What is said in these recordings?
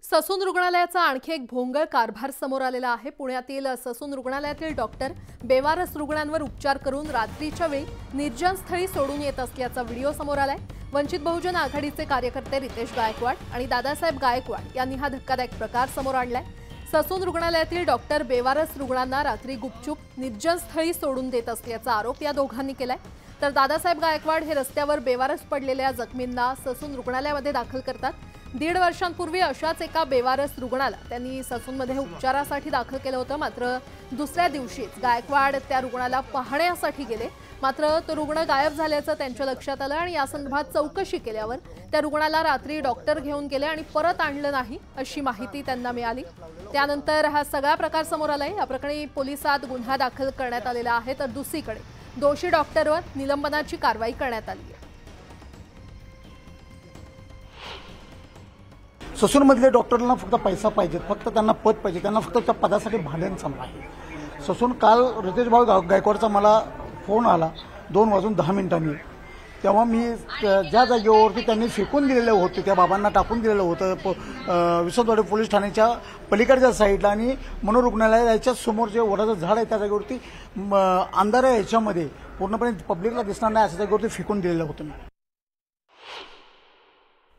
Sassoon रुग्णालयाचा आणखी एक भोंगळ कारभार समोर आलेला आहे। पुण्यातील ससून रुग्णालयातील डॉक्टर बेवारस रुग्णांवर उपचार करून रात्रीच्या वेळी निर्जन स्थळी सोडून येत असल्याचा व्हिडिओ समोर आलाय। वंचित बहुजन आघाडीचे कार्यकर्ते रितेश गायकवाड आणि दादासाहेब गायकवाड यांनी हा धक्कादायक प्रकार समोर आणलाय। ससून रुग्णालयातील डॉक्टर बेवारस रुग्णांना रात्री गुपचूप निर्जन स्थळी सोडून देत असल्याचा आरोप या दोघांनी केलाय। तर दादासाहेब गायकवाड हे रस्त्यावर बेवारस पडलेल्या जखमींना ससून रुग्णालयामध्ये दाखल करतात। 1.5 वर्षांपूर्वी अशाच एका बेवारस रुग्णाला त्यांनी ससूनमध्ये उपचारासाठी दाखल केलं होतं। मात्र दुसऱ्या दिवशीच गायकवाड त्या रुग्णाला पाहण्यासाठी गेले, मात्र तो रुग्ण गायब झाल्याचं त्यांच्या लक्षात आलं आणि या संदर्भात चौकशी केल्यावर त्या रुग्णाला रात्री डॉक्टर घेऊन गेले आणि परत आणलं नाही अशी माहिती त्यांना मिळाली। त्यानंतर हा सगळा प्रकार समोर आलाय। या प्रकरणी पोलिसात गुन्हा दाखल करण्यात आलेला आहे, तर दुसरीकडे दोषी डॉक्टरवर निलंबनाची कारवाई करण्यात आली आहे। ससूनमधल्या डॉक्टरांना फक्त पैसा पाहिजे, फक्त त्यांना पद पाहिजे, त्यांना फक्त त्या पदासाठी भांडण चालू आहे। ससून काल रितेश भाऊ गायकवाडचा मला फोन आला 2:10 तेव्हा मी ज्या जागेवरती त्यांनी फेकून दिलेले होते, त्या बाबांना टाकून दिलेलं होतं विसनवाडी पोलीस ठाण्याच्या पलीकडच्या साईडला आणि मनोरुग्णालयाच्या समोर जे वडाचं झाड आहे त्या जागेवरती अंधाऱ्या याच्यामध्ये पूर्णपणे पब्लिकला दिसणार नाही अशा जागेवरती फेकून दिलेलं होतं।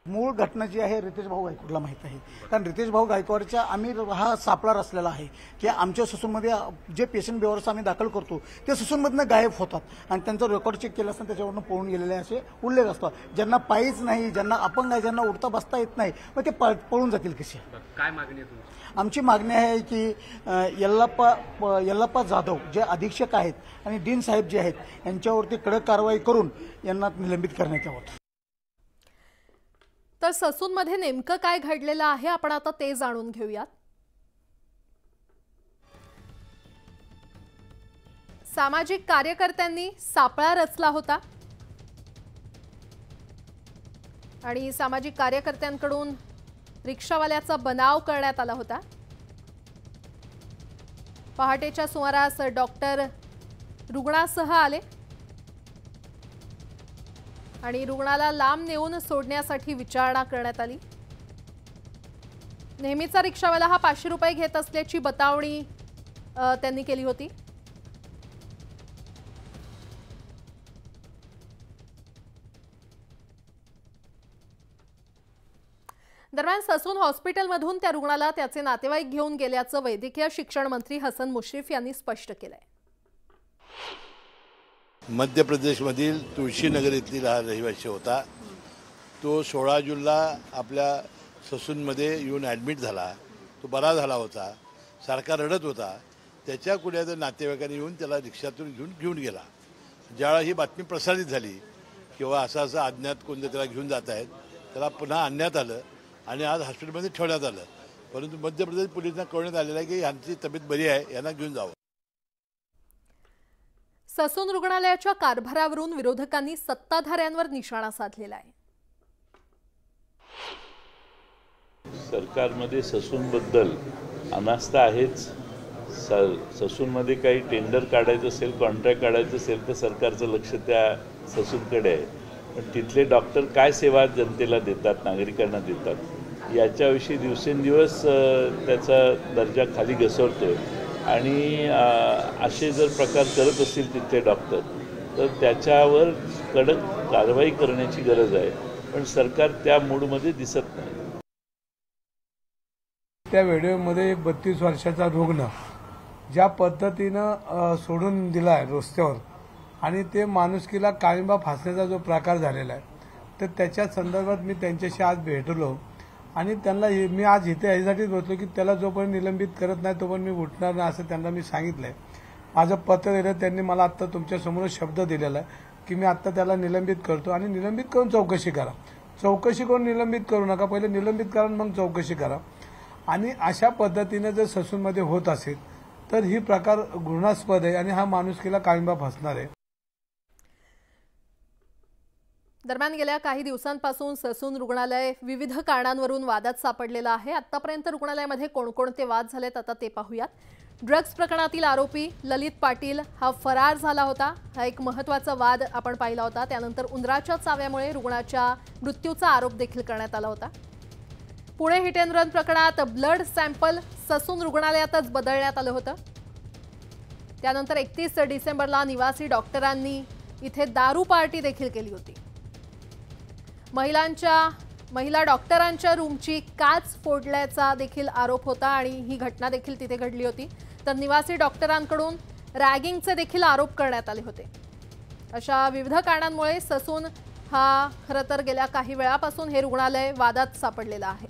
मूळ घटना जी आहे रितेश भाऊ गायकवाडला माहीत आहे, कारण रितेश भाऊ गायकवाडच्या आम्ही हा सापळा रचलेला आहे की आमच्या ससूनमध्ये जे पेशंट बेवारस आम्ही दाखल करतो ते ससूनमधनं गायब होतात आणि त्यांचं रेकॉर्ड चेक केलं असताना त्याच्यावरनं पळून गेलेले असे उल्लेख असतात। ज्यांना पायीच नाही, ज्यांना अपंग आहे, ज्यांना उठता बसता येत नाही, मग ते पळून जातील कसे? काय मागणी आहे तुमची? आमची मागणी आहे की यल्लाप्पा जाधव जे अधीक्षक आहेत आणि डीन साहेब जे आहेत यांच्यावरती कडक कारवाई करून यांना निलंबित करण्यात यावं। तर ससूनमध्ये नेमकं काय घडलेलं आहे आपण आता ते जाणून घेऊयात। सामाजिक कार्यकर्त्यांनी सापळा रचला होता आणि सामाजिक कार्यकर्त्यांकडून रिक्षावाल्याचा बनाव करण्यात आला होता। पहाटेच्या सुमारास डॉक्टर रुग्णासह आले आणि रुग्णाला लांब नेऊन सोडण्यासाठी विचारणा करण्यात आली। नेहमीचा रिक्षावाला हा 500 रुपये घेत असल्याची बतावणी त्यांनी केली होती। दरम्यान ससून हॉस्पिटलमधून त्या रुग्णाला त्याचे नातेवाईक घेऊन गेल्याचं वैद्यकीय शिक्षण मंत्री हसन मुश्रीफ यांनी स्पष्ट केलंय। मध्य प्रदेशमधील तुळशीनगर येथील हा रहिवासी होता। तो 16 जूनला आपल्या ससूनमध्ये येऊन ॲडमिट झाला। तो बरा झाला होता, सारखा रडत होता। त्याच्या कुणाच्या नातेवाईकांनी येऊन त्याला रिक्षातून घेऊन गेला। ज्यावेळा ही बातमी प्रसारित झाली किंवा असं अज्ञात कोणते त्याला घेऊन जात आहेत, त्याला पुन्हा आणण्यात आलं आणि आज हॉस्पिटलमध्ये ठेवण्यात आलं। परंतु मध्य प्रदेश पोलिसांना कळवण्यात आलेलं आहे की यांची तब्येत बरी आहे, यांना घेऊन जावं। ससून रुग्णालयाच्या कारभारावरून विरोधकांनी सत्ताधाऱ्यांवर निशाणा साधलेला आहे। सरकारमध्ये ससूनबद्दल अनास्था आहेच। ससूनमध्ये काही टेंडर काढायचं असेल, कॉन्ट्रॅक्ट काढायचं असेल तर सरकारचं लक्ष त्या ससूनकडे आहे। पण तिथले डॉक्टर काय सेवा जनतेला देतात, नागरिकांना देतात, याच्याविषयी दिवसेंदिवस त्याचा दर्जा खाली घसरतोय आणि असे जर प्रकार करत असतील तिथले डॉक्टर तर त्याच्यावर कडक कारवाई करण्याची गरज आहे। पण सरकार त्या मूडमध्ये दिसत नाही। त्या व्हिडिओमध्ये एक 32 वर्षाचा रुग्ण ज्या पद्धतीनं सोडून दिला आहे रस्त्यावर आणि ते माणुसकीला काळिंबा फासण्याचा जो प्रकार झालेला आहे, तर त्याच्या संदर्भात मी त्यांच्याशी आज भेटलो आणि त्यांना मी आज इथे यासाठी बसलो की त्याला जोपर्यंत निलंबित करत नाही तोपर्यंत मी उठणार नाही असं त्यांना मी सांगितलंय। माझं पत्र दिलं, त्यांनी मला आत्ता तुमच्यासमोर शब्द दिलेला आहे की मी आत्ता त्याला निलंबित करतो आणि निलंबित करून चौकशी करा। चौकशी करून निलंबित करू नका, पहिले निलंबित करा मग चौकशी करा। आणि अशा पद्धतीने जर ससूनमध्ये होत असेल तर ही प्रकार घृणास्पद आहे आणि हा माणुसकीला काळिंबा फासणार आहे। दरम्यान गेल्या काही दिवसांपासून ससून रुग्णालय विविध कारणांवरून वादात सापडलेलं आहे। आतापर्यंत रुग्णालयामध्ये कोणकोणते वाद झालेत आता ते पाहूयात। ड्रग्ज प्रकरणातील आरोपी ललित पाटील हा फरार झाला होता। हा एक महत्त्वाचा वाद आपण पाहिला होता। त्यानंतर उंदराच्या चाव्यामुळे रुग्णाच्या मृत्यूचा आरोप देखील करण्यात आला होता। पुणे हिट अँड रन प्रकरणात ब्लड सॅम्पल ससून रुग्णालयातच बदलण्यात आलं होतं। त्यानंतर 31 डिसेंबरला निवासी डॉक्टरांनी इथे दारू पार्टी देखील केली होती। महिला डॉक्टरांच्या रूमची काच फोडल्याचा देखील आरोप होता आणि ही घटना देखील तिथे घडली होती। तर निवासी डॉक्टरांकडून रॅगिंगचे देखील आरोप करण्यात आले होते। अशा विविध कारणांमुळे ससून हा खरं तर गेल्या काही वेळापासून हे रुग्णालय वादात सापडलेलं आहे।